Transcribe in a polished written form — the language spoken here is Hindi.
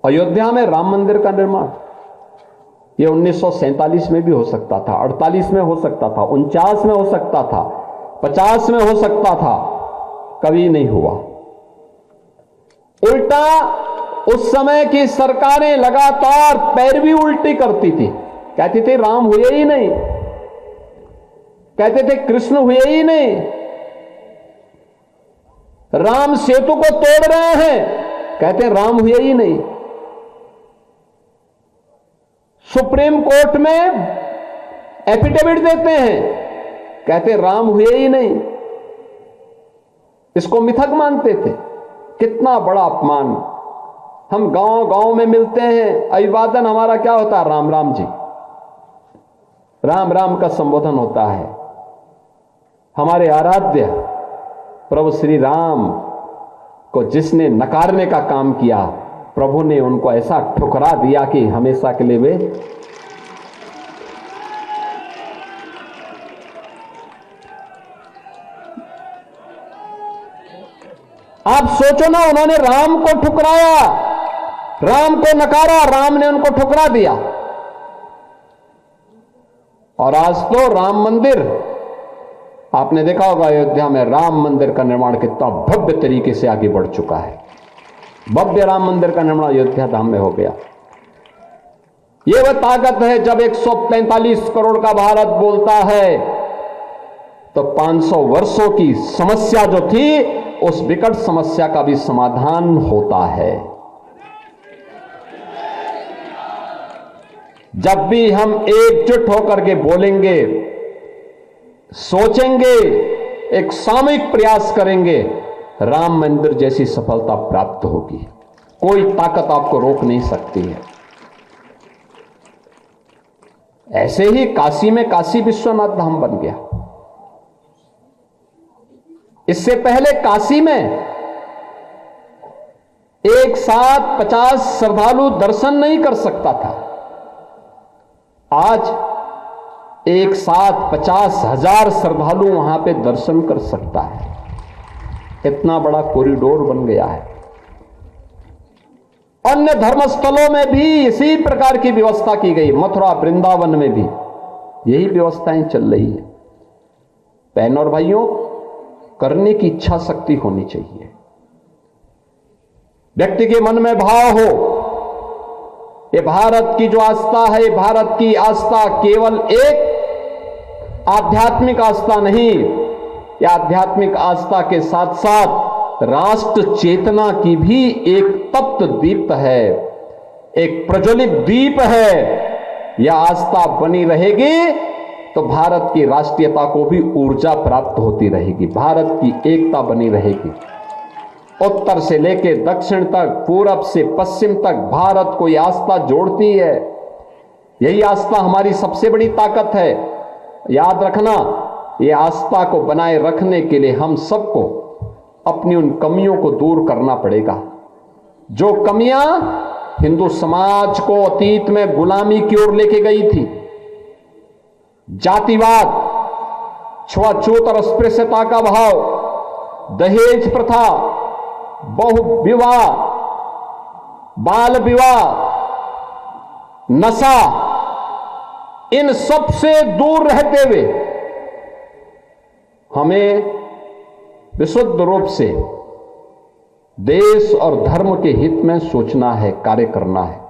अयोध्या में राम मंदिर का निर्माण ये 1947 में भी हो सकता था, 48 में हो सकता था, 49 में हो सकता था, 50 में हो सकता था, कभी नहीं हुआ। उल्टा उस समय की सरकारें लगातार पैरवी उल्टी करती थी, कहती थी राम हुए ही नहीं, कहते थे कृष्ण हुए ही नहीं, राम सेतु को तोड़ रहे हैं, कहते राम हुए ही नहीं। सुप्रीम कोर्ट में एफिडेविट देते हैं, कहते राम हुए ही नहीं। इसको मिथक मानते थे। कितना बड़ा अपमान। हम गांव गांव में मिलते हैं, अभिवादन हमारा क्या होता है? राम राम जी, राम राम का संबोधन होता है। हमारे आराध्य प्रभु श्री राम को जिसने नकारने का काम किया, प्रभु ने उनको ऐसा ठुकरा दिया कि हमेशा के लिए वे आप सोचो ना, उन्होंने राम को ठुकराया, राम को नकारा, राम ने उनको ठुकरा दिया। और आज तो राम मंदिर, आपने देखा होगा अयोध्या में राम मंदिर का निर्माण कितना भव्य तरीके से आगे बढ़ चुका है। भव्य राम मंदिर का निर्माण अयोध्या धाम में हो गया। यह वह ताकत है जब 145 करोड़ का भारत बोलता है तो 500 वर्षों की समस्या जो थी, उस विकट समस्या का भी समाधान होता है। जब भी हम एकजुट होकर के बोलेंगे, सोचेंगे, एक सामूहिक प्रयास करेंगे, राम मंदिर जैसी सफलता प्राप्त होगी। कोई ताकत आपको रोक नहीं सकती है। ऐसे ही काशी में काशी विश्वनाथ धाम बन गया। इससे पहले काशी में एक साथ 50 श्रद्धालु दर्शन नहीं कर सकता था। आज एक साथ 50,000 श्रद्धालु वहां पे दर्शन कर सकता है। इतना बड़ा कॉरिडोर बन गया है। अन्य धर्मस्थलों में भी इसी प्रकार की व्यवस्था की गई। मथुरा वृंदावन में भी यही व्यवस्थाएं चल रही है। बहनों और भाइयों, करने की इच्छा शक्ति होनी चाहिए। व्यक्ति के मन में भाव हो। ये भारत की जो आस्था है, भारत की आस्था केवल एक आध्यात्मिक आस्था नहीं, यह आध्यात्मिक आस्था के साथ साथ राष्ट्र चेतना की भी एक तप्त दीप है, एक प्रज्वलित दीप है। यह आस्था बनी रहेगी तो भारत की राष्ट्रीयता को भी ऊर्जा प्राप्त होती रहेगी, भारत की एकता बनी रहेगी। उत्तर से लेकर दक्षिण तक, पूरब से पश्चिम तक भारत को यह आस्था जोड़ती है। यही आस्था हमारी सबसे बड़ी ताकत है। याद रखना, यह आस्था को बनाए रखने के लिए हम सबको अपनी उन कमियों को दूर करना पड़ेगा। जो कमियां हिंदू समाज को अतीत में गुलामी की ओर लेके गई थी, जातिवाद, छुआछूत और अस्पृश्यता का भाव, दहेज प्रथा, बहु विवाह, बाल विवाह, नशा, इन सब से दूर रहते हुए हमें विशुद्ध रूप से देश और धर्म के हित में सोचना है, कार्य करना है।